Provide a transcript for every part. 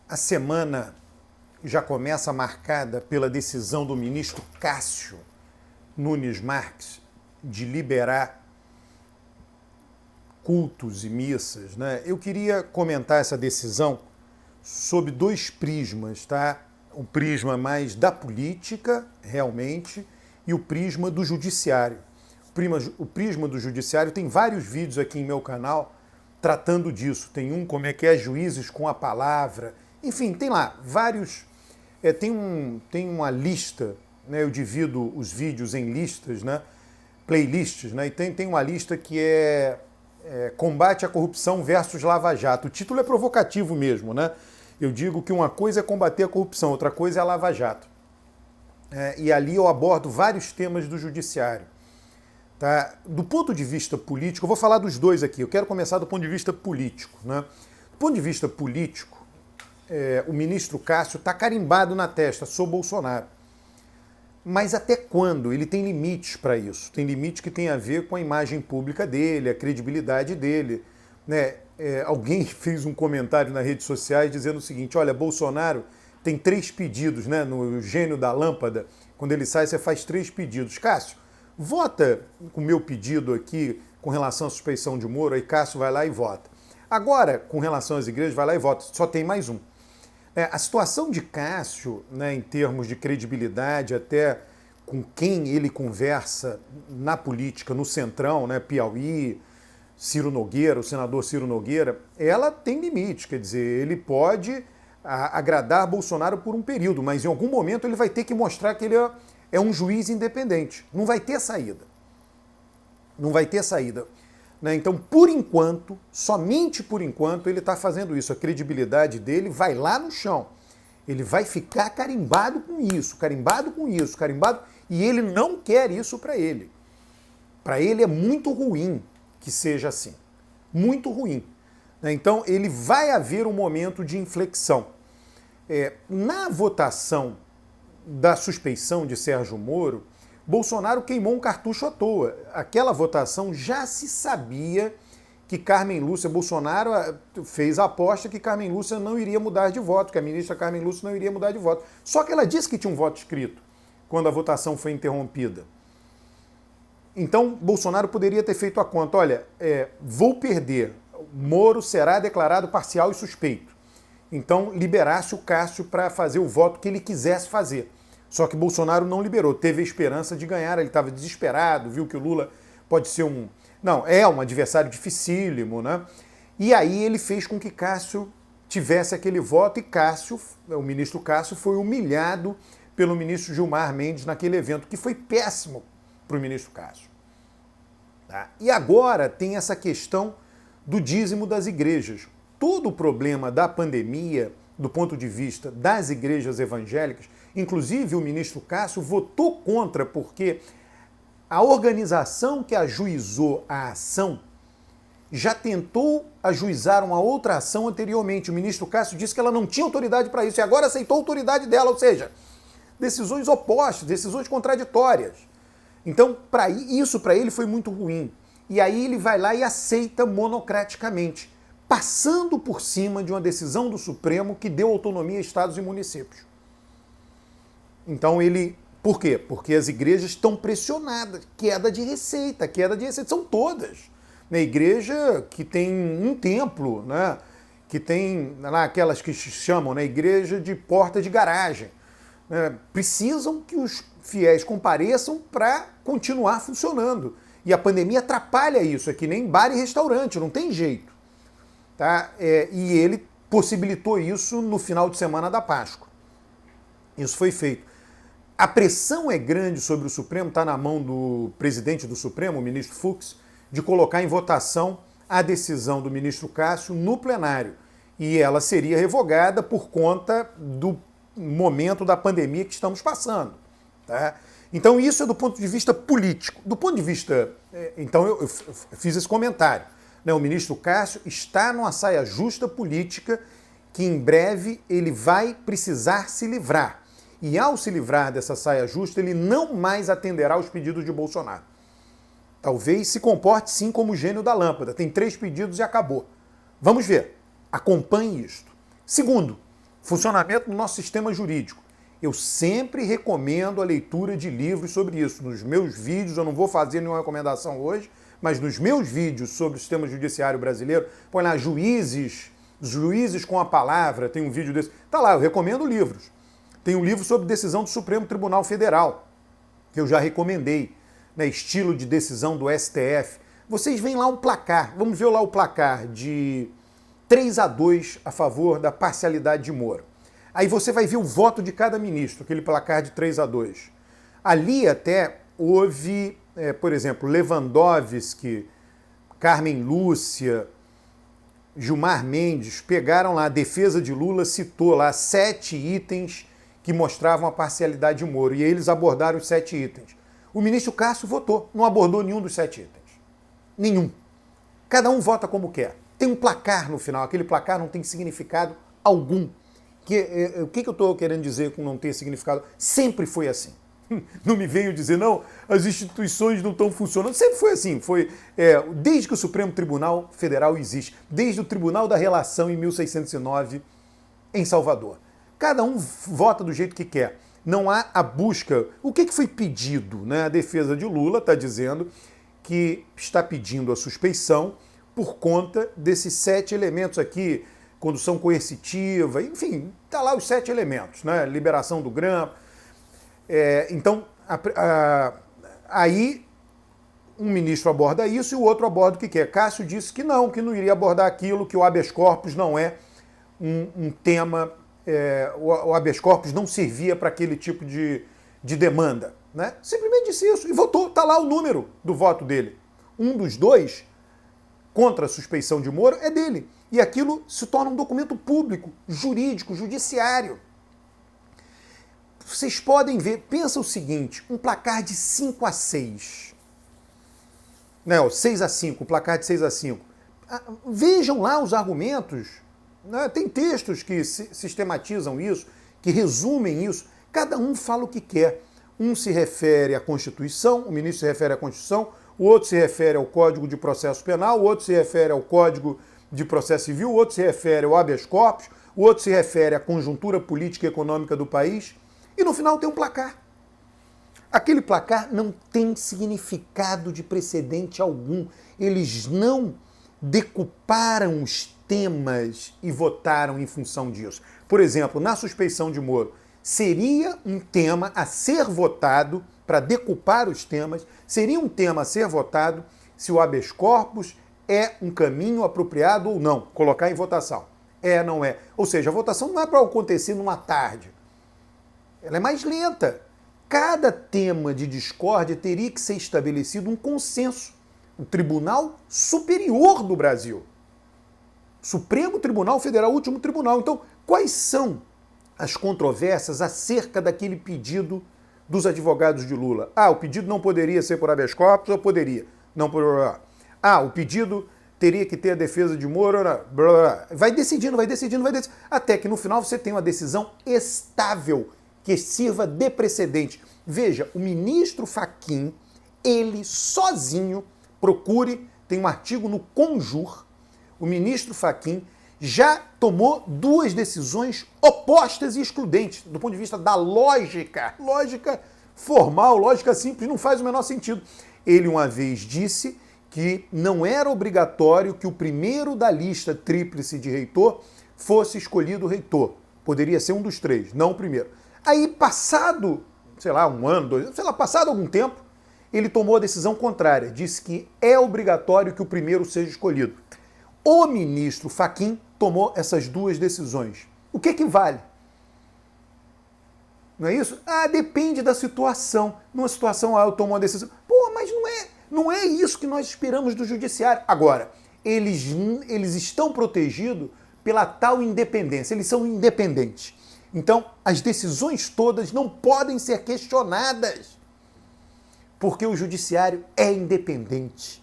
A semana já começa marcada pela decisão do ministro Cássio Nunes Marques de liberar cultos e missas, né? Eu queria comentar essa decisão sob dois prismas, tá? O prisma mais da política, realmente, e o prisma do judiciário. O prisma do judiciário tem vários vídeos aqui em meu canal tratando disso. Tem um como é que é juízes com a palavra. Enfim, tem lá vários... tem uma lista, né? Eu divido os vídeos em listas, né? Playlists, né? E tem uma lista que é Combate à Corrupção versus Lava Jato. O título é provocativo mesmo, né? Eu digo que uma coisa é combater a corrupção, outra coisa é a Lava Jato. E ali eu abordo vários temas do judiciário. Tá? Do ponto de vista político, eu vou falar dos dois aqui. Eu quero começar do ponto de vista político, né? Do ponto de vista político, o ministro Cássio está carimbado na testa, sou Bolsonaro. Mas até quando? Ele tem limites para isso. Tem limite que tem a ver com a imagem pública dele, a credibilidade dele. Né? Alguém fez um comentário nas redes sociais dizendo o seguinte: olha, Bolsonaro tem 3 pedidos, né? No Gênio da Lâmpada, quando ele sai, você faz 3 pedidos. Cássio, vota o meu pedido aqui com relação à suspeição de Moro, aí Cássio vai lá e vota. Agora, com relação às igrejas, vai lá e vota. Só tem mais um. A situação de Cássio, né, em termos de credibilidade, até com quem ele conversa na política, no Centrão, né, Piauí, Ciro Nogueira, o senador Ciro Nogueira, ela tem limite, quer dizer, ele pode agradar Bolsonaro por um período, mas em algum momento ele vai ter que mostrar que ele é um juiz independente. Não vai ter saída. Não vai ter saída. Então, por enquanto, somente por enquanto, ele está fazendo isso. A credibilidade dele vai lá no chão. Ele vai ficar carimbado com isso, carimbado com isso, carimbado... E ele não quer isso para ele. Para ele é muito ruim que seja assim. Muito ruim. Então, ele vai haver um momento de inflexão. Na votação da suspeição de Sérgio Moro, Bolsonaro queimou um cartucho à toa. Aquela votação já se sabia que Carmen Lúcia, Bolsonaro fez a aposta que Carmen Lúcia não iria mudar de voto, que a ministra Carmen Lúcia não iria mudar de voto. Só que ela disse que tinha um voto escrito quando a votação foi interrompida. Então, Bolsonaro poderia ter feito a conta: olha, vou perder, Moro será declarado parcial e suspeito. Então, liberasse o Cássio para fazer o voto que ele quisesse fazer. Só que Bolsonaro não liberou, teve a esperança de ganhar, ele estava desesperado, viu que o Lula pode ser um adversário dificílimo, né? E aí ele fez com que Cássio tivesse aquele voto, e Cássio, o ministro Cássio, foi humilhado pelo ministro Gilmar Mendes naquele evento, que foi péssimo para o ministro Cássio. Tá? E agora tem essa questão do dízimo das igrejas. Todo o problema da pandemia, do ponto de vista das igrejas evangélicas, inclusive o ministro Cássio votou contra, porque a organização que ajuizou a ação já tentou ajuizar uma outra ação anteriormente. O ministro Cássio disse que ela não tinha autoridade para isso e agora aceitou a autoridade dela, ou seja, decisões opostas, decisões contraditórias. Então, isso para ele foi muito ruim. E aí ele vai lá e aceita monocraticamente, passando por cima de uma decisão do Supremo que deu autonomia a estados e municípios. Então por quê? Porque as igrejas estão pressionadas, queda de receita, são todas. Na igreja que tem um templo, né? Que tem lá aquelas que se chamam, né, igreja de porta de garagem. Né? Precisam que os fiéis compareçam para continuar funcionando. E a pandemia atrapalha isso, é que nem bar e restaurante, não tem jeito. Tá? E ele possibilitou isso no final de semana da Páscoa. Isso foi feito. A pressão é grande sobre o Supremo, está na mão do presidente do Supremo, o ministro Fux, de colocar em votação a decisão do ministro Cássio no plenário. E ela seria revogada por conta do momento da pandemia que estamos passando. Tá? Então isso é do ponto de vista político. Do ponto de vista... Então eu fiz esse comentário. O ministro Cássio está numa saia justa política que em breve ele vai precisar se livrar. E ao se livrar dessa saia justa, ele não mais atenderá aos pedidos de Bolsonaro. Talvez se comporte sim como o gênio da lâmpada. Tem 3 pedidos e acabou. Vamos ver. Acompanhe isto. Segundo, funcionamento do nosso sistema jurídico. Eu sempre recomendo a leitura de livros sobre isso. Nos meus vídeos, eu não vou fazer nenhuma recomendação hoje, mas nos meus vídeos sobre o sistema judiciário brasileiro, põe lá juízes com a palavra, tem um vídeo desse. Tá lá, eu recomendo livros. Tem um livro sobre decisão do Supremo Tribunal Federal, que eu já recomendei, né, estilo de decisão do STF. Vocês veem lá um placar, vamos ver lá o placar de 3-2 a favor da parcialidade de Moro. Aí você vai ver o voto de cada ministro, aquele placar de 3-2. Ali até houve, por exemplo, Lewandowski, Carmen Lúcia, Gilmar Mendes, pegaram lá, a defesa de Lula citou lá 7 itens que mostravam a parcialidade de Moro, e aí eles abordaram os 7 itens. O ministro Cássio votou, não abordou nenhum dos 7 itens. Nenhum. Cada um vota como quer. Tem um placar no final, aquele placar não tem significado algum. O que eu estou querendo dizer com não ter significado? Sempre foi assim. Não me venham dizer, não, as instituições não estão funcionando. Sempre foi assim. Desde que o Supremo Tribunal Federal existe, desde o Tribunal da Relação em 1609, em Salvador. Cada um vota do jeito que quer. Não há a busca. O que foi pedido? Né? A defesa de Lula está dizendo que está pedindo a suspeição por conta desses 7 elementos aqui, condução coercitiva, enfim, tá lá os 7 elementos, né? Liberação do grampo. Então, aí um ministro aborda isso e o outro aborda o que quer. Cássio disse que não iria abordar aquilo, que o habeas corpus não é um tema, o habeas corpus não servia para aquele tipo de demanda. Né? Simplesmente disse isso e votou, tá lá o número do voto dele. Um dos 2 contra a suspeição de Moro é dele. E aquilo se torna um documento público, jurídico, judiciário. Vocês podem ver, pensa o seguinte, um placar de 5-6. Não, 6-5, um placar de 6-5. Vejam lá os argumentos. Né? Tem textos que sistematizam isso, que resumem isso. Cada um fala o que quer. Um se refere à Constituição, o ministro se refere à Constituição, o outro se refere ao Código de Processo Penal, o outro se refere ao Código de Processo Civil, o outro se refere ao habeas corpus, o outro se refere à conjuntura política e econômica do país, e no final tem um placar. Aquele placar não tem significado de precedente algum. Eles não decuparam os temas e votaram em função disso. Por exemplo, na suspeição de Moro, seria um tema a ser votado, para decupar os temas, seria um tema a ser votado se o habeas corpus é um caminho apropriado ou não, colocar em votação. Não é. Ou seja, a votação não é para acontecer numa tarde. Ela é mais lenta. Cada tema de discórdia teria que ser estabelecido um consenso. O Tribunal Superior do Brasil. Supremo Tribunal Federal, último tribunal. Então, quais são as controvérsias acerca daquele pedido dos advogados de Lula? O pedido não poderia ser por habeas corpus ou poderia? Não por... o pedido teria que ter a defesa de Moro... Vai decidindo, até que no final você tem uma decisão estável, que sirva de precedente. Veja, o ministro Fachin, ele sozinho, tem um artigo no Conjur, o ministro Fachin já tomou 2 decisões opostas e excludentes, do ponto de vista da lógica. Lógica formal, lógica simples, não faz o menor sentido. Ele uma vez disse que não era obrigatório que o primeiro da lista tríplice de reitor fosse escolhido reitor. Poderia ser um dos 3, não o primeiro. Aí, passado, um ano, 2 anos, passado algum tempo, ele tomou a decisão contrária. Disse que é obrigatório que o primeiro seja escolhido. O ministro Fachin tomou essas 2 decisões. O que vale? Não é isso? Depende da situação. Numa situação eu tomo uma decisão. Mas não é isso que nós esperamos do judiciário. Agora, eles estão protegidos pela tal independência. Eles são independentes. Então, as decisões todas não podem ser questionadas, porque o judiciário é independente.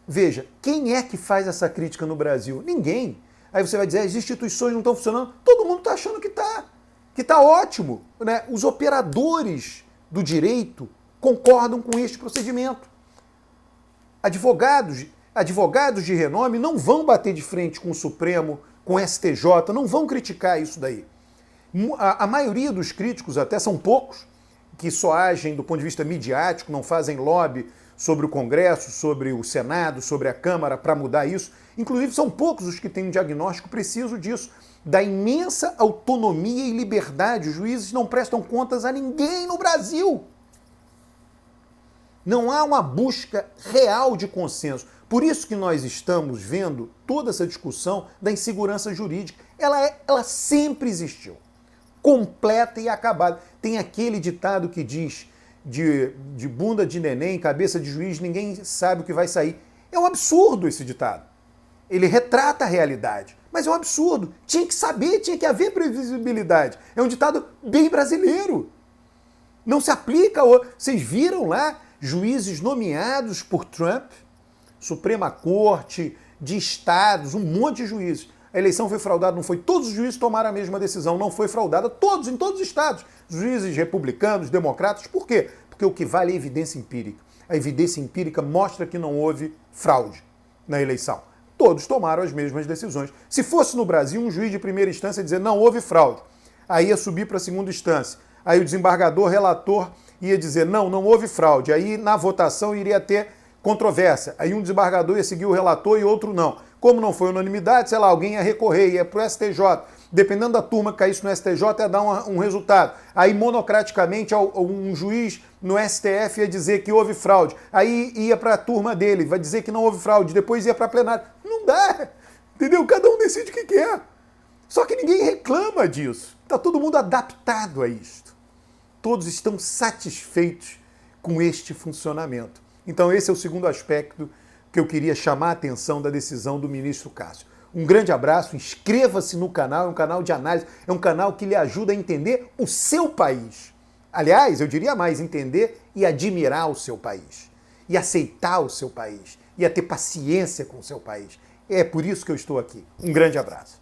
Veja, quem é que faz essa crítica no Brasil? Ninguém. Aí você vai dizer, as instituições não estão funcionando. Todo mundo está achando que está ótimo. Né? Os operadores do direito concordam com este procedimento. Advogados de renome não vão bater de frente com o Supremo com STJ, não vão criticar isso daí. A maioria dos críticos, até são poucos, que só agem do ponto de vista midiático, não fazem lobby sobre o Congresso, sobre o Senado, sobre a Câmara para mudar isso. Inclusive, são poucos os que têm um diagnóstico preciso disso, da imensa autonomia e liberdade. Os juízes não prestam contas a ninguém no Brasil. Não há uma busca real de consenso. Por isso que nós estamos vendo toda essa discussão da insegurança jurídica. Ela sempre existiu, completa e acabada. Tem aquele ditado que diz de bunda de neném, cabeça de juiz, ninguém sabe o que vai sair. É um absurdo esse ditado. Ele retrata a realidade, mas é um absurdo. Tinha que saber, tinha que haver previsibilidade. É um ditado bem brasileiro. Não se aplica. Vocês viram lá juízes nomeados por Trump, Suprema Corte, de estados, um monte de juízes. A eleição foi fraudada, não foi? Todos os juízes tomaram a mesma decisão, não foi fraudada. Todos, em todos os estados. Juízes republicanos, democratas. Por quê? Porque o que vale é a evidência empírica. A evidência empírica mostra que não houve fraude na eleição. Todos tomaram as mesmas decisões. Se fosse no Brasil, um juiz de primeira instância dizer não houve fraude, aí ia subir para a segunda instância. Aí o desembargador, relator, ia dizer não houve fraude. Aí na votação iria ter controvérsia. Aí um desembargador ia seguir o relator e outro não. Como não foi unanimidade, sei lá, alguém ia recorrer, ia para o STJ. Dependendo da turma que caísse no STJ, ia dar um resultado. Aí, monocraticamente, um juiz no STF ia dizer que houve fraude. Aí ia para a turma dele, vai dizer que não houve fraude. Depois ia para a plenária. Não dá, entendeu? Cada um decide o que quer. Só que ninguém reclama disso. Está todo mundo adaptado a isto. Todos estão satisfeitos com este funcionamento. Então, esse é o segundo aspecto que eu queria chamar a atenção da decisão do ministro Cássio. Um grande abraço, inscreva-se no canal, é um canal de análise, é um canal que lhe ajuda a entender o seu país. Aliás, eu diria mais, entender e admirar o seu país, e aceitar o seu país, e a ter paciência com o seu país. É por isso que eu estou aqui. Um grande abraço.